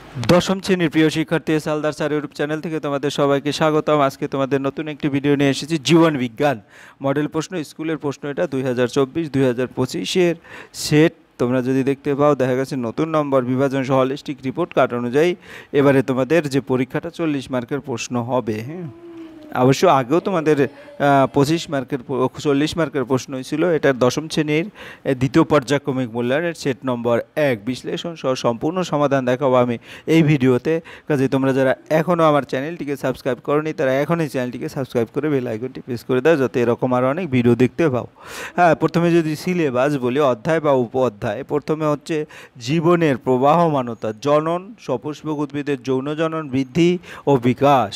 দশম শ্রেণীর প্রিয় শিক্ষার্থী সালদার স্যার ইউটিউব চ্যানেল থেকে তোমাদের সবাইকে স্বাগতম। আজকে তোমাদের নতুন একটি ভিডিও নিয়ে এসেছি, জীবন বিজ্ঞান মডেল প্রশ্ন, স্কুলের প্রশ্ন। এটা 2024-2025-এর সেট। তোমরা যদি দেখতে পাও, দেখা গেছে নতুন নম্বর বিভাজন সহ হলিস্টিক রিপোর্ট কার্ড অনুযায়ী এবারে তোমাদের যে পরীক্ষাটা 40 মার্কের প্রশ্ন হবে। হ্যাঁ, অবশ্য আগেও তোমাদের 25 মার্কের 40 মার্কের প্রশ্ন হয়েছিল। এটার দশম শ্রেণীর দ্বিতীয় পর্যায়ক্রমিক মূল্যায়নের সেট নম্বর 1 বিশ্লেষণ সহ সম্পূর্ণ সমাধান দেখাবো আমি এই ভিডিওতে। কাজে তোমরা যারা এখনও আমার চ্যানেলটিকে সাবস্ক্রাইব করোনি তারা এখনই চ্যানেলটিকে সাবস্ক্রাইব করে বেল আইকনটি প্রেস করে দাও, যাতে এরকম আরও অনেক ভিডিও দেখতে পাও। হ্যাঁ, প্রথমে যদি সিলেবাস বলি, অধ্যায় বা উপ অধ্যায়, প্রথমে হচ্ছে জীবনের প্রবাহমানতা, জনন, সপুষ্পক উদ্ভিদের যৌন জনন, বৃদ্ধি ও বিকাশ,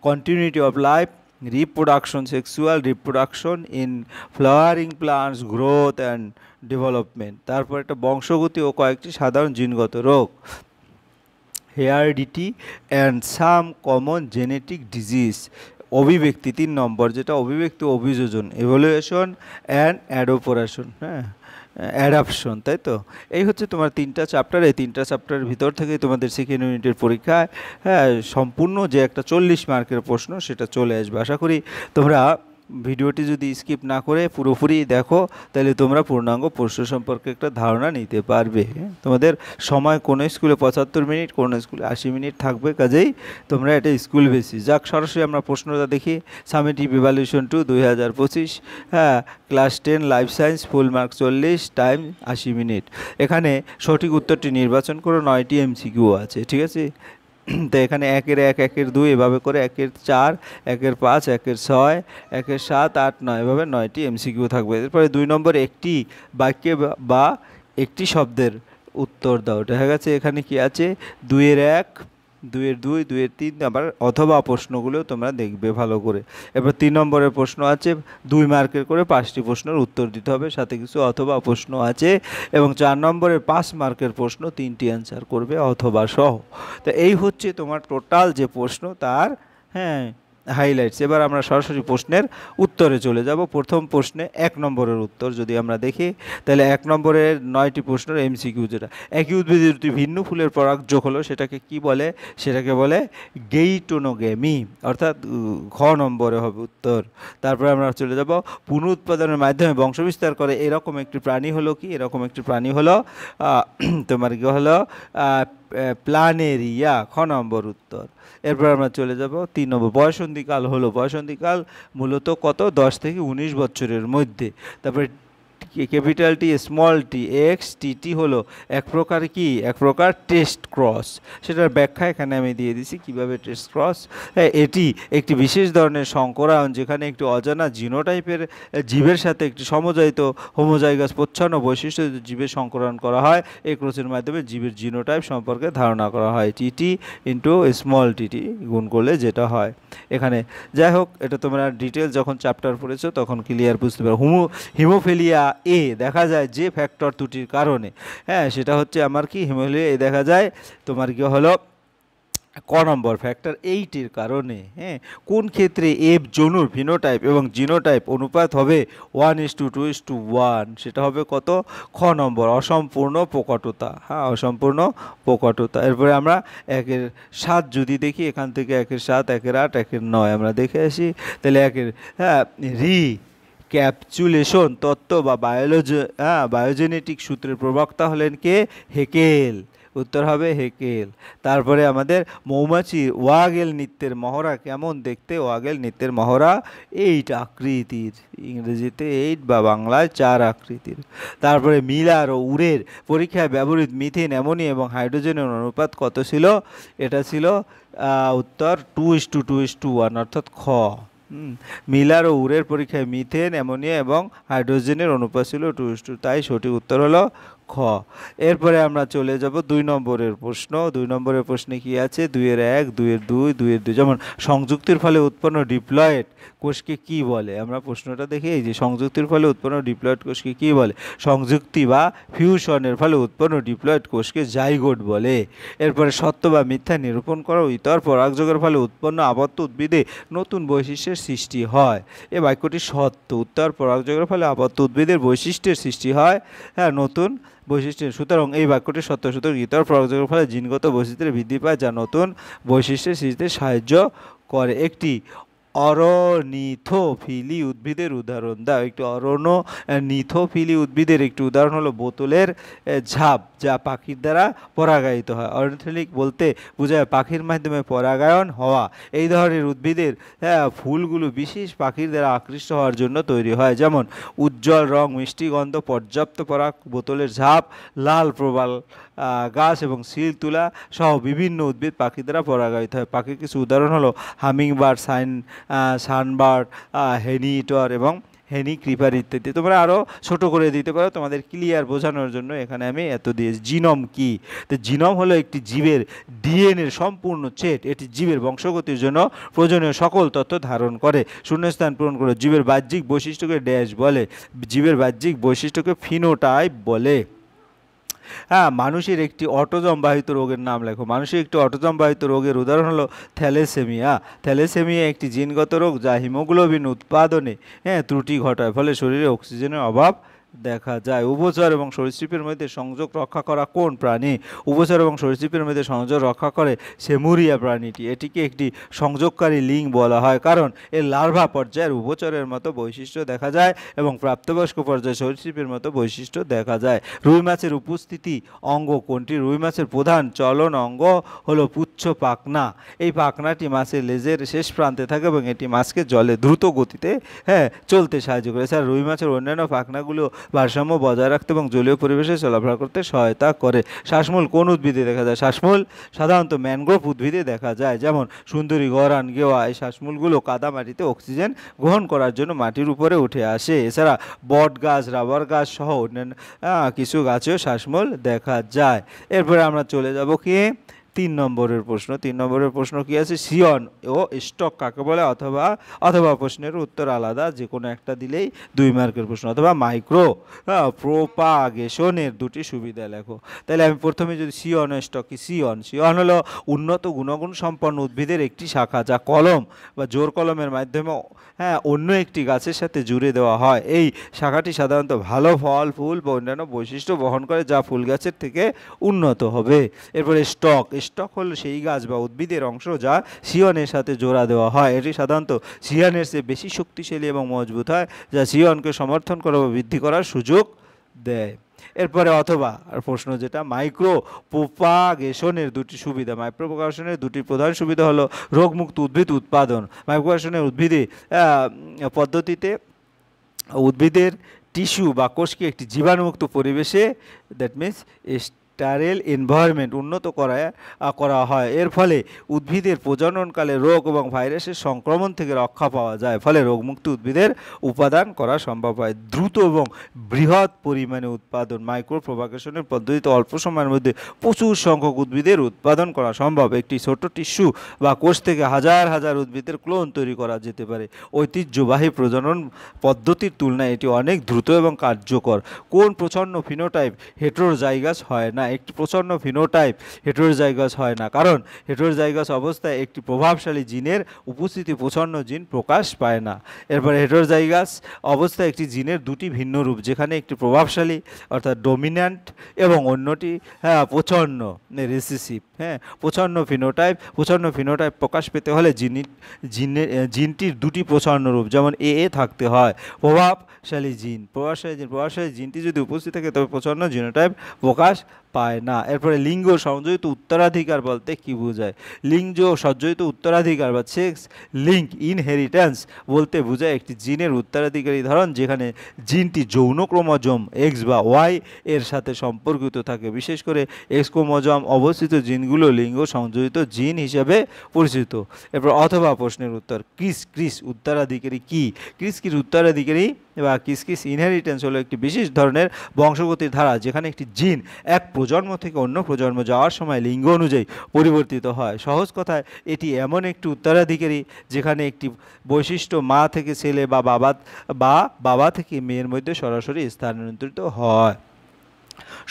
continuity of life, reproduction, sexual reproduction in flowering plants, growth and development। তারপর একটা বংশগতি ও কয়েকটি সাধারণ জিনগত রোগ, heredity and some common genetic disease। অভিব্যক্তি 3 নম্বর, যেটা অভিব্যক্তি অভিযোজন, evaluation and adaptation। হ্যাঁ, অ্যাডাপশন, তাই তো। এই হচ্ছে তোমার 3টা চ্যাপ্টার। এই 3টা চ্যাপ্টারের ভিতর থেকে তোমাদের সেকেন্ড ইউনিটের পরীক্ষায় হ্যাঁ সম্পূর্ণ যে একটা 40 মার্কের প্রশ্ন সেটা চলে আসবে। আশা করি তোমরা ভিডিওটি যদি স্কিপ না করে পুরোপুরি দেখো, তাহলে তোমরা পূর্ণাঙ্গ প্রশ্ন সম্পর্কে একটা ধারণা নিতে পারবে। তোমাদের সময় কোনো স্কুলে 75 মিনিট, কোনো স্কুলে 80 মিনিট থাকবে, কাজেই তোমরা এটা স্কুল বেসিস। যাক, সরাসরি আমরা প্রশ্নটা দেখি। সামেটিভ ইভ্যালুয়েশন 2 2025, হ্যাঁ, class 10 life science, full mark 40, time 80 minute. এখানে সঠিক উত্তরটি নির্বাচন করে 9টি এমসিকিউ আছে, ঠিক আছে। তো এখানে 1-এর 1, 1-এর 2, এভাবে করে 1-এর 4, 1-এর 5, 1-এর 6, 1-এর 7, 8, 9, এভাবে 9টি এমসিকিউ থাকবে। এরপরে 2 নম্বর, একটি বাক্যে বা একটি শব্দের উত্তর দাও। দেখা গেছে এখানে কি আছে, 2-এর 1, 2-এর 2, 2-এর 3, আবার অথবা প্রশ্নগুলো তোমরা দেখবে ভালো করে। এবার 3 নম্বরের প্রশ্ন আছে, 2 মার্কের করে 5টি প্রশ্নের উত্তর দিতে হবে, সাথে কিছু অথবা প্রশ্ন আছে। এবং 4 নম্বরের 5 মার্কের প্রশ্ন 3টি অ্যান্সার করবে অথবা সহ। তো এই হচ্ছে তোমার টোটাল যে প্রশ্ন, তার হ্যাঁ হাইলাইটস। এবার আমরা সরাসরি প্রশ্নের উত্তরে চলে যাব। প্রথম প্রশ্নে 1 নম্বরের উত্তর যদি আমরা দেখি, তাহলে 1 নম্বরের 9টি প্রশ্নের এমসিকিউ, যেটা একই উদ্ভিদের দুটি ভিন্ন ফুলের পরাগযোগ হলো সেটাকে কি বলে? সেটাকে বলে গেইটোনোগেমি, অর্থাৎ ঘ নম্বরে হবে উত্তর। তারপরে আমরা চলে যাব, পুনরুৎপাদনের মাধ্যমে বংশবিস্তার করে এরকম একটি প্রাণী হলো কি? এরকম একটি প্রাণী হলো তোমার কি হলো প্ল্যানেরিয়া, খ নম্বর উত্তর। এরপর আমরা চলে যাব 3 নম্বর, বয়সন্ধিকাল হলো, বয়সন্ধিকাল মূলত কত? 10 থেকে 19 বছরের মধ্যে। তারপরে capital T, small tea, x টি টি হলো এক প্রকার কি? এক প্রকার টেস্ট ক্রস। সেটার ব্যাখ্যা এখানে আমি দিয়ে দিছি কিভাবে টেস্ট ক্রস। এটি একটি বিশেষ ধরনের সংকরায়ন, যেখানে একটি অজানা জিনোটাইপের জীবের সাথে একটি সমজায়িত হোমোজাইগাস প্রচ্ছন্ন বৈশিষ্ট্য জীবের সংকরণ করা হয়। এই ক্রসের মাধ্যমে জীবের জিনোটাইপ সম্পর্কে ধারণা করা হয়। টিটি ইন্টু স্মল টিটি গুণ করলে যেটা হয় এখানে। যাই হোক, এটা তোমরা ডিটেলস যখন চ্যাপ্টার পড়েছো তখন ক্লিয়ার বুঝতে পারো। হিমোফিলিয়া এ দেখা যায় যে ফ্যাক্টর ত্রুটির কারণে, হ্যাঁ, সেটা হচ্ছে আমার কি, হিমোফিলিয়া এ দেখা যায় তোমার কি হলো ক নম্বর, ফ্যাক্টর 8-এর কারণে। হ্যাঁ, কোন ক্ষেত্রে এফ জনুর ফিনোটাইপ এবং জিনোটাইপ অনুপাত হবে 1:2:1? সেটা হবে কত? খ নম্বর, অসম্পূর্ণ প্রকটতা। হ্যাঁ, অসম্পূর্ণ প্রকটতা। এরপরে আমরা 1-এর 7 যদি দেখি, এখান থেকে 1-এর 7, 1-এর 8, 1-এর 9 আমরা দেখে আসি। তাহলে 1-এর ক্যাপচুলেশন তত্ত্ব বা বায়োজেনেটিক সূত্রের প্রবক্তা হলেন কে? হেকেল। উত্তর হবে হেকেল। তারপরে আমাদের মৌমাছির ওয়াগেল নৃত্যের মহড়া কেমন দেখতে? ওয়াগেল নৃত্যের মহড়া 8 আকৃতির, ইংরেজিতে 8 বা বাংলায় 4 আকৃতির। তারপরে মিলার ও উরের পরীক্ষায় ব্যবহৃত মিথেন, অ্যামোনিয়া এবং হাইড্রোজেনের অনুপাত কত ছিল? এটা ছিল উত্তর 2:2:1, অর্থাৎ খ। মিলার ও উরের পরীক্ষায় মিথেন, অ্যামোনিয়া এবং হাইড্রোজেনের অনুপাত ছিল 2:2, তাই সঠিক উত্তর হলো খ। এরপরে আমরা চলে যাব 2 নম্বরের প্রশ্ন। 2 নম্বরের প্রশ্নে কি আছে? 2-এর 1, 2-এর 2, 2-এর 2। যেমন সংযুক্তির ফলে উৎপন্ন ডিপ্লয়েড কোষকে কি বলে? আমরা প্রশ্নটা দেখি, এই যে সংযুক্তির ফলে উৎপন্ন ডিপ্লয়েড কোষকে কি বলে? সংযুক্তি বা ফিউশনের ফলে উৎপন্ন ডিপ্লয়েড কোষকে জাইগোট বলে। এরপরে সত্য বা মিথ্যা নিরূপণ করো, ইতর পরাগযোগের ফলে উৎপন্ন আবদ্ধ উদ্ভিদে নতুন বৈশিষ্ট্যের সৃষ্টি হয়। এ বাক্যটি সত্য। উত্তর পরাগযোগের ফলে আবদ্ধ উদ্ভিদের বৈশিষ্ট্যের সৃষ্টি হয়, হ্যাঁ, নতুন বৈশিষ্ট্য। সুতরাং এই বাক্যটি সত্য। সুতরাং ইতর প্রয়োগের ফলে জিনগত বৈশিষ্ট্যের বৃদ্ধি পায় যা নতুন বৈশিষ্ট্যের সৃষ্টিতে সাহায্য করে। একটি অরনিথোফিলি উদ্ভিদের উদাহরণ দাও। একটি অরনিথোফিলি উদ্ভিদের একটি উদাহরণ হলো বোতলের ঝাপ, যা পাখির দ্বারা পরাগায়িত হয়। অরনিথোফিলিক বলতে বোঝায় পাখির মাধ্যমে পরাগায়ন হওয়া। এই ধরনের উদ্ভিদের ফুলগুলো বিশেষ পাখির দ্বারা আকৃষ্ট হওয়ার জন্য তৈরি হয়, যেমন উজ্জ্বল রং, মিষ্টি গন্ধ, পর্যাপ্ত পরাগ, বোতলের ঝাপ, লাল প্রবাল গাছ এবং সিল তুলা সহ বিভিন্ন উদ্ভিদ পাখি দ্বারা পরাগায়িত হয়। পাখির কিছু উদাহরণ হলো হামিংবার্ড, সানবার্ড, হেনিটর এবং হেনি ক্রিপার ইত্যাদি। তোমরা আরও ছোট করে দিতে পারো, তোমাদের ক্লিয়ার বোঝানোর জন্য এখানে আমি এত দিয়েছি। জিনোম কি? তো জিনোম হলো একটি জীবের ডিএনএর সম্পূর্ণ সেট। এটি জীবের বংশগতির জন্য প্রয়োজনীয় সকল তথ্য ধারণ করে। শূন্যস্থান পূরণ করে। জীবের বাহ্যিক বৈশিষ্ট্যকে ড্যাশ বলে। জীবের বাহ্যিক বৈশিষ্ট্যকে ফিনোটাইপ বলে। মানুষের একটি অটোজম বাহিত রোগের নাম লেখো। মানুষের একটি অটোজম বাহিত রোগের উদাহরণ হলো থ্যালেসেমিয়া। থ্যালেসেমিয়া একটি জিনগত রোগ যা হিমোগ্লোবিন উৎপাদনে ত্রুটি ঘটায়, ফলে শরীরে অক্সিজেনের অভাব দেখা যায়। উভচর এবং সরীসৃপের মধ্যে সংযোগ রক্ষা করা কোন প্রাণী? উভচর এবং সরীসৃপের মধ্যে সংযোগ রক্ষা করে সেমুরিয়া প্রাণীটি। এটিকে একটি সংযোগকারী লিঙ্গ বলা হয় কারণ এর লার্ভা পর্যায়ের উভচরের মতো বৈশিষ্ট্য দেখা যায় এবং প্রাপ্তবয়স্ক পর্যায়ে সরীসৃপের মতো বৈশিষ্ট্য দেখা যায়। রুই মাছের উপস্থিতি অঙ্গ কোনটি? রুই মাছের প্রধান চলন অঙ্গ হলো পুচ্ছ পাখনা। এই পাখনাটি মাছের লেজের শেষ প্রান্তে থাকে এবং এটি মাছকে জলে দ্রুত গতিতে চলতে সাহায্য করে। এছাড়া রুই মাছের অন্যান্য পাখনাগুলো ভারসাম্য বজায় রাখতে এবং জলীয় পরিবেশে চলাফেরা করতে সহায়তা করে। শ্বাসমূল কোন উদ্ভিদে দেখা যায়? শ্বাসমূল সাধারণত ম্যানগ্রোভ উদ্ভিদে দেখা যায়, যেমন সুন্দরী, গরান, গেওয়া। এই শ্বাসমূলগুলো কাদা মাটিতে অক্সিজেন গ্রহণ করার জন্য মাটির উপরে উঠে আসে। এছাড়া বট গাছ, রাবার গাছ সহ অন্যান্য কিছু গাছেও শ্বাসমূল দেখা যায়। এরপরে আমরা চলে যাব কি 3 নম্বরের প্রশ্ন। 3 নম্বরের প্রশ্ন কি আছে? সিয়ন ও স্টক কাকে বলে? অথবা প্রশ্নের উত্তর আলাদা, যে কোনো একটা দিলেই 2 মার্কের প্রশ্ন। অথবা মাইক্রো প্রোপাগেশনের দুটি সুবিধা লেখো। তাহলে আমি প্রথমে যদি সিয়ন ও স্টক কি? সিয়ন হলো উন্নত গুণগুণ সম্পন্ন উদ্ভিদের একটি শাখা যা কলম বা জোর কলমের মাধ্যমে অন্য একটি গাছের সাথে জুড়ে দেওয়া হয়। এই শাখাটি সাধারণত ভালো ফল, ফুল বা অন্যান্য বৈশিষ্ট্য বহন করে যা ফুল গাছের থেকে উন্নত হবে। এরপরে স্টক হলো সেই গাছ বা উদ্ভিদের অংশ যা সিয়নের সাথে জোড়া দেওয়া হয়। এটি সাধারণত সিয়নের চেয়ে বেশি শক্তিশালী এবং মজবুত হয়, যা সিয়নকে সমর্থন করা বা বৃদ্ধি করার সুযোগ দেয়। এরপরে অথবা আর প্রশ্ন যেটা মাইক্রো প্রোপাগেশনের দুটি সুবিধা। মাইক্রো প্রোপাগেশনের দুটি প্রধান সুবিধা হলো রোগমুক্ত উদ্ভিদ উৎপাদন। মাইক্রো প্রোপাগেশনের পদ্ধতিতে উদ্ভিদের টিস্যু বা কোষকে একটি জীবাণুমুক্ত পরিবেশে, দ্যাট মিনস স্টারেল এনভায়রনমেন্ট উন্নত করা হয়। এর ফলে উদ্ভিদের প্রজননকালে রোগ এবং ভাইরাসের সংক্রমণ থেকে রক্ষা পাওয়া যায়, ফলে রোগমুক্ত উদ্ভিদের উৎপাদন করা সম্ভব হয়। দ্রুত এবং বৃহৎ পরিমাণে উৎপাদন। মাইক্রো প্রোপাগেশনের পদ্ধতিতে অল্প সময়ের মধ্যে প্রচুর সংখ্যক উদ্ভিদের উৎপাদন করা সম্ভব। একটি ছোট টিস্যু বা কোষ থেকে হাজার হাজার উদ্ভিদের ক্লোন তৈরি করা যেতে পারে। ঐতিহ্যবাহী প্রজনন পদ্ধতির তুলনায় এটি অনেক দ্রুত এবং কার্যকর। কোন প্রচ্ছন্ন ফিনোটাইপ হেটেরোজাইগাস হয় না? একটি প্রচ্ছন্ন ফিনোটাইপ হেটেরোজাইগাস হয় না কারণ হেটেরোজাইগাস অবস্থায় একটি প্রভাবশালী জিনের উপস্থিতি প্রচ্ছন্ন জিন প্রকাশ পায় না। এরপরে হেটেরোজাইগাস অবস্থায় একটি জিনের দুটি ভিন্ন রূপ, যেখানে একটি প্রভাবশালী অর্থাৎ ডমিন্যান্ট এবং অন্যটি প্রচ্ছন্ন রিসেসিভ। প্রচ্ছন্ন ফিনোটাইপ প্রকাশ পেতে হলে জিনটির দুটি প্রচ্ছন্ন রূপ যেমন এ থাকতে হয়। প্রভাবশালী জিনটি যদি উপস্থিত থাকে তবে প্রচ্ছন্ন জিনোটাইপ প্রকাশ পায় না। এরপরে লিঙ্গ সংযোজিত উত্তরাধিকার বলতে কি বোঝায়? লিঙ্গ সংযোজিত উত্তরাধিকার বা সেক্স লিঙ্ক ইনহেরিটেন্স বলতে বোঝায় একটি জিনের উত্তরাধিকারী ধরন যেখানে জিনটি যৌন ক্রোমোজোম এক্স বা ওয়াই এর সাথে সম্পর্কিত থাকে। বিশেষ করে এক্স ক্রোমোজোম অবস্থিত জিনগুলো লিঙ্গ সংযোজিত জিন হিসেবে পরিচিত। এরপর অথবা প্রশ্নের উত্তর ক্রিস উত্তরাধিকারী কি? ক্রিস উত্তরাধিকারী বা কিস ইনহেরিটেন্স হলো একটি বিশেষ ধরনের বংশগতির ধারা যেখানে একটি জিন এক প্রজন্ম থেকে অন্য প্রজন্ম যাওয়ার সময় লিঙ্গ অনুযায়ী পরিবর্তিত হয়। সহজ কথায় এটি এমন একটি উত্তরাধিকারী যেখানে একটি বৈশিষ্ট্য মা থেকে ছেলে বা বাবা থেকে মেয়ের মধ্যে সরাসরি স্থানান্তরিত হয়।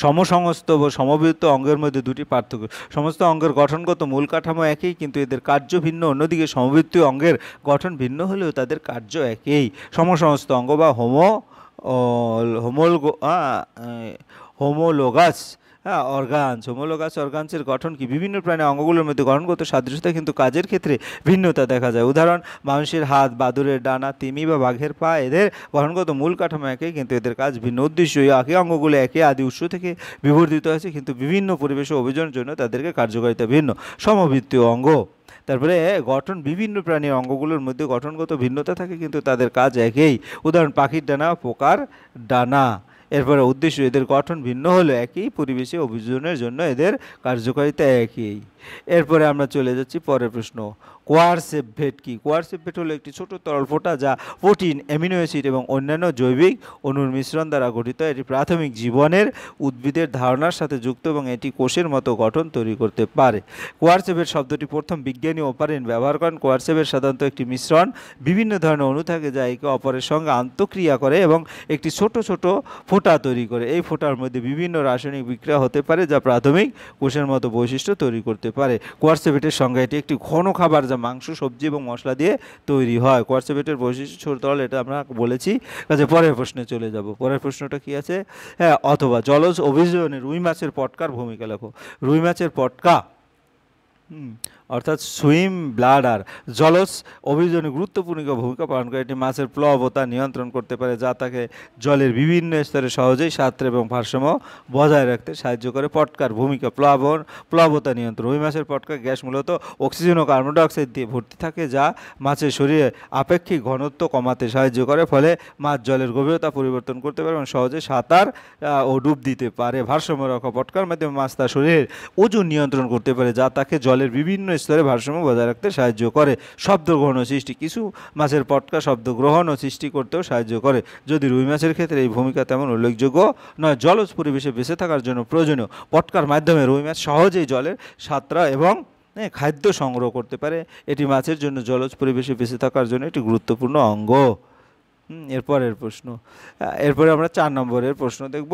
সমসংস্থ ও সমবেত অঙ্গের মধ্যে দুটি পার্থক্য। সমস্ত অঙ্গের গঠনগত মূল কাঠামো একই, কিন্তু এদের কার্য ভিন্ন। অন্যদিকে সমবেত অঙ্গের গঠন ভিন্ন হলেও তাদের কার্য একই। সমসমস্ত অঙ্গ বা হোমোলোগাস হোমোলোগাস অর্গানসের গঠন কি? বিভিন্ন প্রাণীর অঙ্গগুলোর মধ্যে গঠনগত সাদৃশ্যতা কিন্তু কাজের ক্ষেত্রে ভিন্নতা দেখা যায়। উদাহরণ, মানুষের হাত, বাদুড়ের ডানা, তিমি বা বাঘের পা, এদের গঠনগত মূল কাঠামো একই, কিন্তু এদের কাজ ভিন্ন। উদ্দেশ্য, একই অঙ্গগুলো একই আদি উৎস থেকে বিবর্ধিত হয়েছে, কিন্তু বিভিন্ন পরিবেশ ও অভিযোজনের জন্য তাদেরকে কার্যকারিতা ভিন্ন। সমবৃত্তীয় অঙ্গ। তারপরে গঠন, বিভিন্ন প্রাণীর অঙ্গগুলোর মধ্যে গঠনগত ভিন্নতা থাকে, কিন্তু তাদের কাজ একই। উদাহরণ, পাখির ডানা, পোকার ডানা। এরপরে উদ্দেশ্য, এদের গঠন ভিন্ন হলো একই পরিবেশে অভিযোজনের জন্য এদের কার্যকারিতা একই। এরপরে আমরা চলে যাচ্ছি পরের প্রশ্ন। কোয়ারসেপভেট কি? কোয়ারসেপভেট হলো একটি ছোট তরল ফোঁটা যা প্রোটিন, অ্যামিনো অ্যাসিড এবং অন্যান্য জৈবিক অণুর মিশ্রণ দ্বারা গঠিত। এটি প্রাথমিক জীবনের উদ্ভিদের ধারণার সাথে যুক্ত এবং এটি কোষের মতো গঠন তৈরি করতে পারে। কোয়ারসেপভেট শব্দটি প্রথম বিজ্ঞানী ওপারেন ব্যবহার করেন। কোয়ারসেপেট সাধারণত একটি মিশ্রণ, বিভিন্ন ধরনের অণু থাকে যা একে অপরের সঙ্গে আন্তঃক্রিয়া করে এবং একটি ছোট ছোট ফোঁটা তৈরি করে। এই ফোঁটার মধ্যে বিভিন্ন রাসায়নিক বিক্রিয়া হতে পারে যা প্রাথমিক কোষের মতো বৈশিষ্ট্য তৈরি করতে পারে। কোয়ারসেপেটের সংজ্ঞা, এটি একটি ঘন খাবার যা মাংস, সবজি এবং মশলা দিয়ে তৈরি হয়। কোয়ারসেপেটের বৈশিষ্ট্য ছোট তরল, এটা আমরা বলেছি। কাজে পরের প্রশ্নে চলে যাব। পরের প্রশ্নটা কি আছে? অথবা জলজ অভিযোজনে রুই মাছের পটকার ভূমিকা লেখো। রুই মাছের পটকা অর্থাৎ সুইম ব্লাডার জলজ অভিযোজনে গুরুত্বপূর্ণ ভূমিকা পালন করে। এটি মাছের প্লবতা নিয়ন্ত্রণ করতে পারে, যা তাকে জলের বিভিন্ন স্তরে সহজেই সাঁতরে এবং ভারসাম্য বজায় রাখতে সাহায্য করে। পটকার ভূমিকা, প্লবতা নিয়ন্ত্রণ। রুই মাছের পটকা গ্যাস মূলত অক্সিজেন ও কার্বন ডাইঅক্সাইড দিয়ে ভর্তি থাকে, যা মাছের শরীরে আপেক্ষিক ঘনত্ব কমাতে সাহায্য করে, ফলে মাছ জলের গভীরতা পরিবর্তন করতে পারে এবং সহজে সাঁতার ও ডুব দিতে পারে। ভারসাম্য রক্ষা, পটকার মাধ্যমে মাছ তার শরীরের ওজন নিয়ন্ত্রণ করতে পারে, যা তাকে জলের বিভিন্ন স্তরে ভারসাম্য বজায় রাখতে সাহায্য করে। শব্দ গ্রহণ ও সৃষ্টি, কিছু মাছের পটকা শব্দ গ্রহণ ও সৃষ্টি করতেও সাহায্য করে, যদি রুই মাছের ক্ষেত্রে এই ভূমিকা তেমন উল্লেখযোগ্য নয়। জলজ পরিবেশে বেঁচে থাকার জন্য প্রয়োজনীয় পটকার মাধ্যমে রুই মাছ সহজেই জলের সাঁতরা এবং খাদ্য সংগ্রহ করতে পারে। এটি মাছের জন্য জলজ পরিবেশে বেঁচে থাকার জন্য একটি গুরুত্বপূর্ণ অঙ্গ। এরপরের প্রশ্ন, এরপরে আমরা 4 নম্বরের প্রশ্ন দেখব।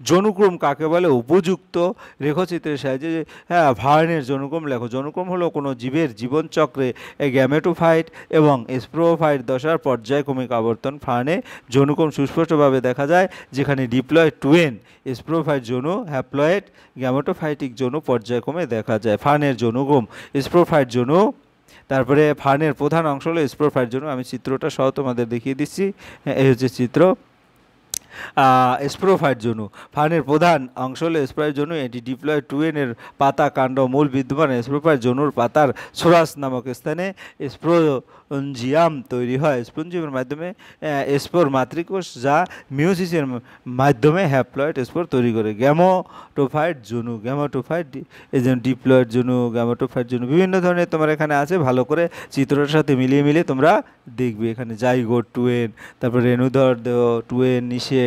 জনুক্রম কাকে বলে? উপযুক্ত রেখাচিত্রের সাহায্যে ভার্নের জনুক্রম লেখো। জনুক্রম হলো কোনো জীবের জীবনচক্রে গ্যামেটোফাইট এবং স্প্রোফাইট দশার পর্যায়ক্রমিক আবর্তন। ফার্নে জনুক্রম সুস্পষ্টভাবে দেখা যায়, যেখানে ডিপ্লয়েড টুয়েন স্প্রোফাইট জনু, হ্যাপ্লয়েড গ্যামেটোফাইটিক জনু পর্যায়ক্রমে দেখা যায়। ফার্নের জনুক্রম, স্প্রোফাইট জনু। তারপরে ফার্নের প্রধান অংশ হলো স্প্রোফাইট জনু। আমি চিত্রটা সহ তোমাদের দেখিয়ে দিচ্ছি। এই হচ্ছে চিত্র। স্প্রোফাইট জনু, ফার্নের প্রধান অংশ হলো স্প্রোফাইট জনু। এটি ডিপ্লয়েড টুয়েনের পাতা, কাণ্ড, মূল বিদ্যমান। স্প্রোফাইট জনুর পাতার সোরাস নামক স্থানে স্পোঞ্জিয়াম তৈরি হয়। স্পোঞ্জিয়ামের মাধ্যমে স্পোর মাতৃকোষ, যা মিওসিসের মাধ্যমে হ্যাপ্লয়েড স্পোর তৈরি করে। গ্যামেটোফাইট জনু, গ্যামেটোফাইট এই জন্য ডিপ্লয়েড জনু, গ্যামেটোফাইট জনু বিভিন্ন ধরনের তোমার এখানে আছে। ভালো করে চিত্রটার সাথে মিলিয়ে মিলিয়ে তোমরা দেখবে। এখানে জাইগোট টুয়েন, তারপর রেণুধর দেহ টুয়েন, নিষেক,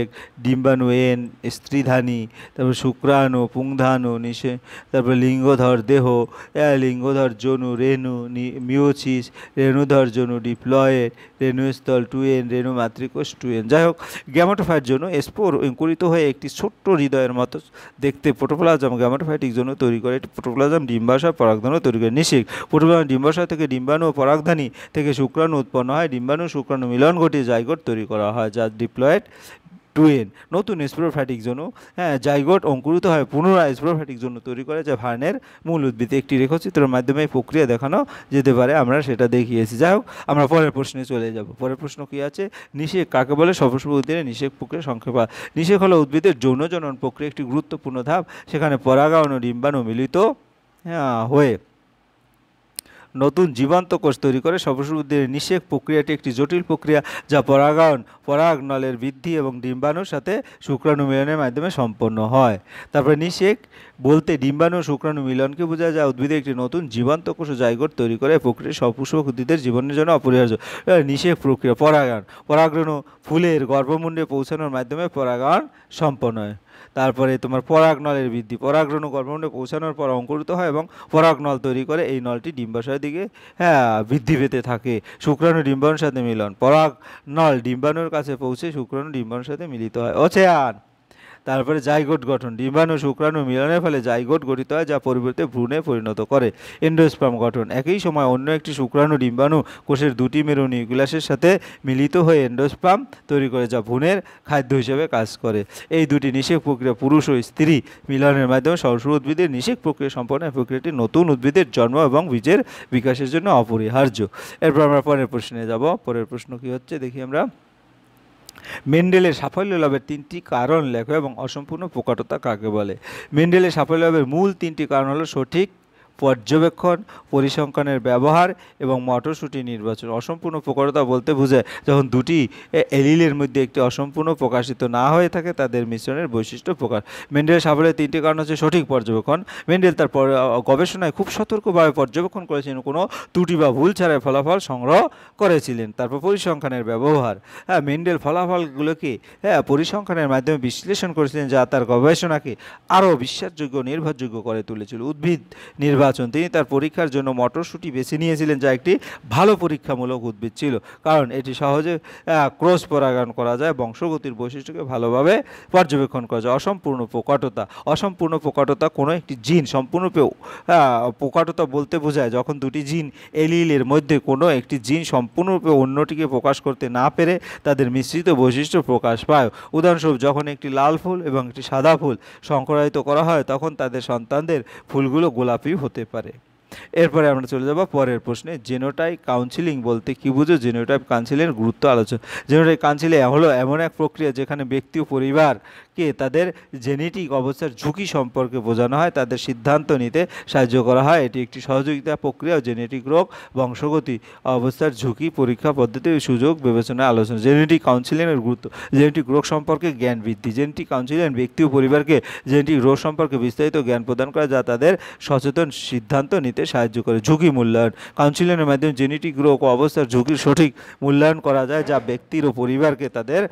ডিম্বাণু এন, স্ত্রীধানী, তারপর শুক্রাণু, পুংধানু, নিষেক, তারপর লিঙ্গধর দেহ, লিঙ্গধর জনু, রেণু, মিওসিস, রেণুধর জনু, ডিপ্লয়েড, রেণুস্থল টুয়েন, রেণু মাতৃকোষ টুয়েন। যাই হোক, গ্যামেটোফাইট জনু স্পোর অঙ্কুরিত হয়ে একটি ছোট্ট হৃদয়ের মতো দেখতে প্রোটোপ্লাজম গ্যামেটোফাইটিক জনু তৈরি করে। এটি প্রোটোপ্লাজম ডিম্বাশয় পরাগধানী তৈরি করে। নিষেক, প্রোটোপ্লাজম ডিম্বাশয় থেকে ডিম্বাণু ও পরাগধানী থেকে শুক্রাণু উৎপন্ন হয়। ডিম্বাণু শুক্রাণু মিলন ঘটিয়ে জাইগোট তৈরি করা হয়, যা ডিপ্লয়েড টুয়েন। নতুন স্পোরোফাইটিক জনু জাইগোট অঙ্কুরিত হয়, পুনরায় স্পোরোফাইটিক জনু তৈরি করে, যা ভার্নের মূল উদ্ভিদ। একটি রেখাচিত্রের মাধ্যমে এই প্রক্রিয়া দেখানো যেতে পারে, আমরা সেটা দেখিয়েছি। যাই হোক, আমরা পরের প্রশ্নে চলে যাব। পরের প্রশ্ন কি আছে? নিষেক কাকে বলে? সপুষ্প উদ্ভিদের নিষেক প্রক্রিয়া সংক্ষেপে। নিষেক হলো উদ্ভিদের যৌন জনন প্রক্রিয়া একটি গুরুত্বপূর্ণ ধাপ, সেখানে পরাগায়ন ও ডিম্বাণু মিলিত হয়ে নতুন জীবন্ত কোষ তৈরি করে। সপুষ্প উদ্ভিদের নিষেক প্রক্রিয়াটি একটি জটিল প্রক্রিয়া, যা পরাগায়ন, পরাগনলের বৃদ্ধি এবং ডিম্বাণুর সাথে শুক্রাণু মিলনের মাধ্যমে সম্পন্ন হয়। তারপরে নিষেক বলতে ডিম্বাণু শুক্রাণু মিলনকে বোঝায়, যা উদ্ভিদে একটি নতুন জীবন্ত কোষ ও জাইগোট তৈরি করে। প্রক্রিয়া সপুষ্প উদ্ভিদের জীবনের জন্য অপরিহার্য। নিষেক প্রক্রিয়া পরাগায়ন, পরাগরেণু ফুলের গর্ভমুণ্ডে পৌঁছানোর মাধ্যমে পরাগায়ন সম্পন্ন হয়। তারপরে তোমার পরাগনলের বৃদ্ধি, পরাগরেণু গর্ভমুণ্ডে পৌঁছানোর পর অঙ্কুরিত হয় এবং পরাগনল তৈরি করে। এই নলটি ডিম্বাশয়ের দিকে বৃদ্ধি পেতে থাকে। শুক্রাণু ডিম্বাণুর সাথে মিলন, পরাগনল ডিম্বাণুর কাছে পৌঁছে শুক্রাণু ডিম্বাণুর সাথে মিলিত হয়। ওছেয়ান, তারপরে জাইগোট গঠন, ডিম্বাণু শুক্রাণু মিলনের ফলে জাইগোট গঠিত হয় যা পরিবর্তে ভ্রূণে পরিণত করে। এন্ডোস্পার্ম গঠন, একই সময় অন্য একটি শুক্রাণু ডিম্বাণু কোষের দুটি মেরু নিউক্লিয়াসের সাথে মিলিত হয়ে এন্ডোস্পার্ম তৈরি করে যা ভ্রূণের খাদ্য হিসেবে কাজ করে। এই দুটি নিষেক প্রক্রিয়া পুরুষ ও স্ত্রী মিলনের মাধ্যমে সরাসরি উদ্ভিদের নিষেক প্রক্রিয়া সম্পন্ন। এই প্রক্রিয়াটি নতুন উদ্ভিদের জন্ম এবং বীজের বিকাশের জন্য অপরিহার্য। এরপর আমরা পরের প্রশ্নে যাব। পরের প্রশ্ন কি হচ্ছে দেখি আমরা। মেন্ডেলের সাফল্য লাভের 3টি কারণ লেখো এবং অসম্পূর্ণ প্রকাটতা কাকে বলে? মেন্ডেলের সাফল্য লাভের মূল 3টি কারণ হলো সঠিক পর্যবেক্ষণ, পরিসংখ্যানের ব্যবহার এবং মটরশুঁটি নির্বাচন। অসম্পূর্ণ প্রকারতা বলতে বোঝায় যখন দুটি এলিলের মধ্যে একটি অসম্পূর্ণ প্রকাশিত না হয়ে থাকে তাদের মিশ্রণের বৈশিষ্ট্য প্রকাশ। মেন্ডেলের সাফল্যের 3টি কারণ হচ্ছে সঠিক পর্যবেক্ষণ। মেন্ডেল তার গবেষণায় খুব সতর্কভাবে পর্যবেক্ষণ করেছিলেন, কোনো ত্রুটি বা ভুল ছাড়াই ফলাফল সংগ্রহ করেছিলেন। তারপর পরিসংখ্যানের ব্যবহার, মেন্ডেল ফলাফলগুলোকে পরিসংখ্যানের মাধ্যমে বিশ্লেষণ করেছিলেন যা তার গবেষণাকে আরও বিশ্বাসযোগ্য নির্ভরযোগ্য করে তুলেছিল। উদ্ভিদ নির্বাচন, তিনি তার পরীক্ষার জন্য মটরশুঁটি বেছে নিয়েছিলেন যা একটি ভালো পরীক্ষামূলক উদ্ভিদ ছিল, কারণ এটি সহজে ক্রস পরাগায়ন করা যায়, বংশগতির বৈশিষ্ট্যকে ভালোভাবে পর্যবেক্ষণ করা যায়। অসম্পূর্ণ প্রকাটতা, অসম্পূর্ণ প্রকাটতা কোনো একটি জিন সম্পূর্ণরূপে প্রকাটতা বলতে বোঝায় যখন দুটি জিন এলিলের মধ্যে কোনো একটি জিন সম্পূর্ণরূপে অন্যটিকে প্রকাশ করতে না পেরে তাদের মিশ্রিত বৈশিষ্ট্য প্রকাশ পায়। উদাহরণস্বরূপ, যখন একটি লাল ফুল এবং একটি সাদা ফুল সংকরায়িত করা হয় তখন তাদের সন্তানদের ফুলগুলো গোলাপি হতে পারে। এরপরে আমরা চলে যাব পরের প্রশ্নে। জেনোটাইপ কাউন্সিলিং বলতে কি বুঝো? জেনোটাইপ কাউন্সিলিংয়ের গুরুত্ব আলোচনা। জেনোটাইপ কাউন্সিলিং হলো এমন এক প্রক্রিয়া যেখানে ব্যক্তি ও পরিবারকে তাদের জেনেটিক অবস্থার ঝুঁকি সম্পর্কে বোঝানো হয়, তাদের সিদ্ধান্ত নিতে সাহায্য করা হয়। এটি একটি সহযোগিতা প্রক্রিয়া। জেনেটিক রোগ, বংশগতি অবস্থার ঝুঁকি, পরীক্ষা পদ্ধতি, সুযোগ বিবেচনা আলোচনা। জেনেটিক কাউন্সিলিংয়ের গুরুত্ব। জেনেটিক রোগ সম্পর্কে জ্ঞান বৃদ্ধি। জেনেটিক কাউন্সিলিং ব্যক্তি ও পরিবারকে জেনেটিক রোগ সম্পর্কে বিস্তারিত জ্ঞান প্রদান করে যা তাদের সচেতন সিদ্ধান্ত নিতে সাহায্য করে। ঝুঁকি মূল্যায়ন, কাউন্সিলিংয়ের মাধ্যমে জেনেটিক রোগ ও অবস্থার ঝুঁকির সঠিক মূল্যায়ন করা যায় যা ব্যক্তির ও পরিবারকে তাদের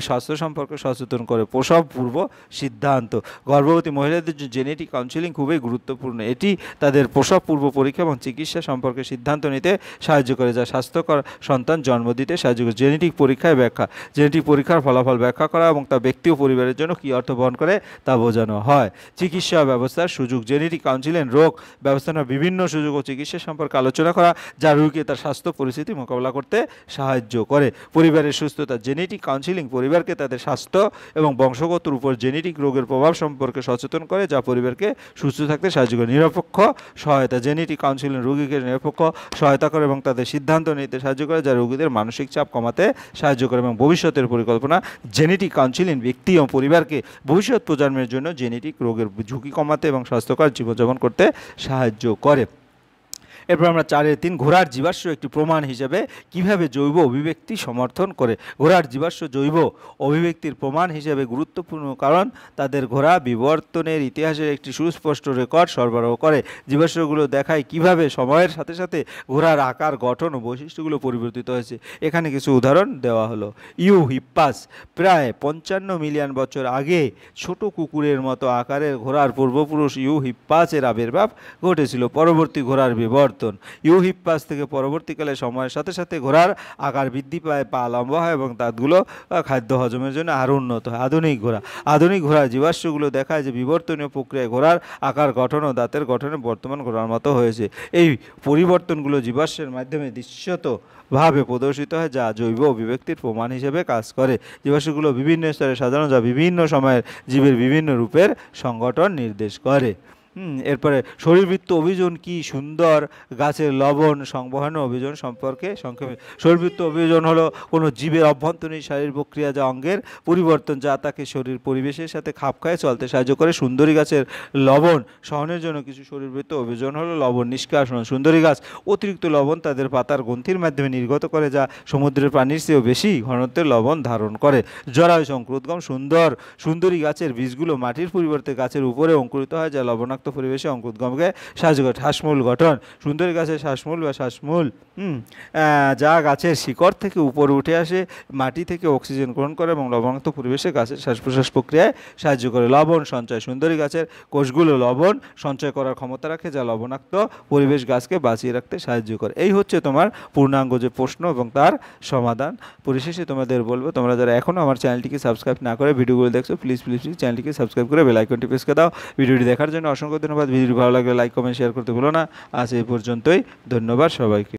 স্বাস্থ্য সম্পর্কে সচেতন করে। প্রসব পূর্ব সিদ্ধান্ত, গর্ভবতী মহিলাদের জন্য জেনেটিক কাউন্সিলিং খুবই গুরুত্বপূর্ণ। এটি তাদের প্রসব পূর্ব পরীক্ষা এবং চিকিৎসা সম্পর্কে সিদ্ধান্ত নিতে সাহায্য করে যা স্বাস্থ্যকর সন্তান জন্ম দিতে সাহায্য করে। জেনেটিক পরীক্ষায় ব্যাখ্যা, জেনেটিক পরীক্ষার ফলাফল ব্যাখ্যা করা এবং তা ব্যক্তি ও পরিবারের জন্য কী অর্থ বহন করে তা বোঝানো হয়। চিকিৎসা ব্যবস্থার সুযোগ, জেনেটিক কাউন্সিলিং রোগ ব্যবস্থাপনার বিভিন্ন সুযোগ ও চিকিৎসা সম্পর্কে আলোচনা করা যা রোগীকে তার স্বাস্থ্য পরিস্থিতি মোকাবিলা করতে সাহায্য করে। পরিবারের সুস্থতা, জেনেটিক কাউন্সিলিং পরিবারকে তাদের স্বাস্থ্য এবং বংশগতর উপর জেনেটিক রোগের প্রভাব সম্পর্কে সচেতন করে যা পরিবারকে সুস্থ থাকতে সাহায্য করে। নিরপেক্ষ সহায়তা, জেনেটিক কাউন্সিলিং রোগীকে নিরপেক্ষ সহায়তা করে এবং তাদের সিদ্ধান্ত নিতে সাহায্য করে যা রোগীদের মানসিক চাপ কমাতে সাহায্য করে। এবং ভবিষ্যতের পরিকল্পনা, জেনেটিক কাউন্সিলিং ব্যক্তি ও পরিবারকে ভবিষ্যৎ প্রজন্মের জন্য জেনেটিক রোগের ঝুঁকি কমাতে এবং স্বাস্থ্যকর জীবনযাপন করতে সাহায্য করে। এরপর আমরা 4.3 ঘোড়ার জীবাশ্ম একটি প্রমাণ হিসেবে কিভাবে জৈব অভিব্যক্তি সমর্থন করে। ঘোড়ার জীবাশ্ম জৈব অভিব্যক্তির প্রমাণ হিসেবে গুরুত্বপূর্ণ কারণ তাদের ঘোড়া বিবর্তনের ইতিহাসের একটি সুস্পষ্ট রেকর্ড সরবরাহ করে। জীবাশ্মগুলো দেখায় কিভাবে সময়ের সাথে সাথে ঘোড়ার আকার, গঠন ও বৈশিষ্ট্যগুলো পরিবর্তিত হয়েছে। এখানে কিছু উদাহরণ দেওয়া হলো। হিপ্পাস প্রায় 55 মিলিয়ন বছর আগে ছোট কুকুরের মতো আকারের ঘোড়ার পূর্বপুরুষ হিপ্পাসের আবির্ভাব ঘটেছিল। পরবর্তী ঘোড়ার বিবর্তন, হিপ্পাস থেকে পরবর্তীকালে সময়ের সাথে সাথে ঘোড়ার আকার বৃদ্ধি পায়, পা লম্বা হয় এবং দাঁতগুলো খাদ্য হজমের জন্য আরও উন্নত হয়। আধুনিক ঘোড়ার জীবাশ্মগুলো দেখায় যে বিবর্তনীয় প্রক্রিয়ায় ঘোড়ার আকার, গঠন ও দাঁতের গঠনে বর্তমান ঘোড়ার মতো হয়েছে। এই পরিবর্তনগুলো জীবাশ্মের মাধ্যমে দৃশ্যতভাবে প্রদর্শিত হয় যা জৈব অভিব্যক্তির প্রমাণ হিসেবে কাজ করে। জীবাশ্মগুলো বিভিন্ন স্তরে সাজানো যা বিভিন্ন সময়ের জীবের বিভিন্ন রূপের সংগঠন নির্দেশ করে। এরপরে শরীরবৃত্ত অভিযোজন কি? সুন্দর গাছের লবণ সংবহন অভিযোজন সম্পর্কে সংক্ষেপে। শরীরবৃত্ত অভিযোজন হলো কোনো জীবের অভ্যন্তরীণ শারীরিক প্রক্রিয়া যা অঙ্গের পরিবর্তন যা তাকে শরীর পরিবেশের সাথে খাপ খায় চলতে সাহায্য করে। সুন্দরী গাছের লবণ সহনের জন্য কিছু শরীরবৃত্ত অভিযোজন হলো লবণ নিষ্কাশন। সুন্দরী গাছ অতিরিক্ত লবণ তাদের পাতার গ্রন্থির মাধ্যমে নির্গত করে যা সমুদ্রের পানির চেয়েও বেশি ঘনত্বের লবণ ধারণ করে। জরায়ু সংক্রোধগম, সুন্দরী গাছের বীজগুলো মাটির পরিবর্তে গাছের উপরে অঙ্কুরিত হয় যা লবণাক্ত লবণাক্ত পরিবেশে অঙ্কুরোদ্গমকে সাহায্য করে। শ্বাসমূল গঠন, সুন্দরী গাছের শ্বাসমূল বা শ্বাসমূল যা গাছের শিকড় থেকে উপরে উঠে আসে, মাটি থেকে অক্সিজেন গ্রহণ করে এবং লবণাক্ত পরিবেশে গাছের শ্বাস প্রশ্বাস প্রক্রিয়ায় সাহায্য করে। লবণ সঞ্চয়, সুন্দরী গাছের কোষগুলো লবণ সঞ্চয় করার ক্ষমতা রাখে, যা লবণাক্ত পরিবেশ গাছকে বাঁচিয়ে রাখতে সাহায্য করে। এই হচ্ছে তোমার পূর্ণাঙ্গ যে প্রশ্ন এবং তার সমাধান। পরিশেষে তোমাদের বলবো, তোমরা যারা এখনও আমার চ্যানেলটিকে সাবস্ক্রাইব না করে ভিডিওগুলো দেখছো, প্লিজ চ্যানেলটিকে সাবস্ক্রাইব করে বেল আইকনটি প্রেস করে দাও। ভিডিওটি দেখার জন্য অসংখ্য ধন্যবাদ। ভিডিওটি ভালো লাগলে লাইক কমেন্ট শেয়ার করতে ভুলো না। আজ এই পর্যন্তই, ধন্যবাদ সবাইকে।